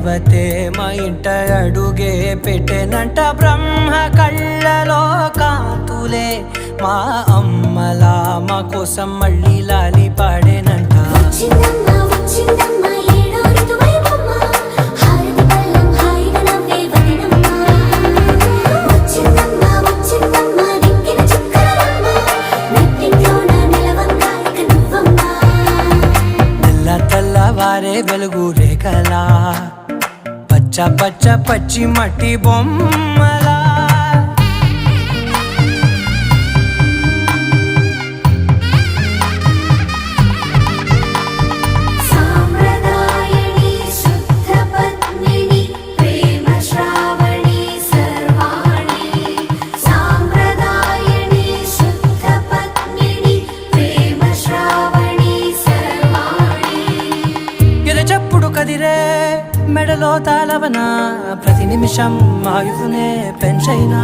దేవతే మా ఇంట అడుగే పెట్టెనంట బ్రహ్మ కళ్ళలో కాంతులే మా అమ్మలా మా కోసం మళ్ళీ లాలి పాడేనంట తెల్లవారే వెలుగు రేఖలా పచ్చ పచ్చ పచ్చి మట్టి బొమ్మలా చప్పుడు కదిరే మెడలో తాళవన ప్రతి నిమిషం ఆయుధునే పెంచైనా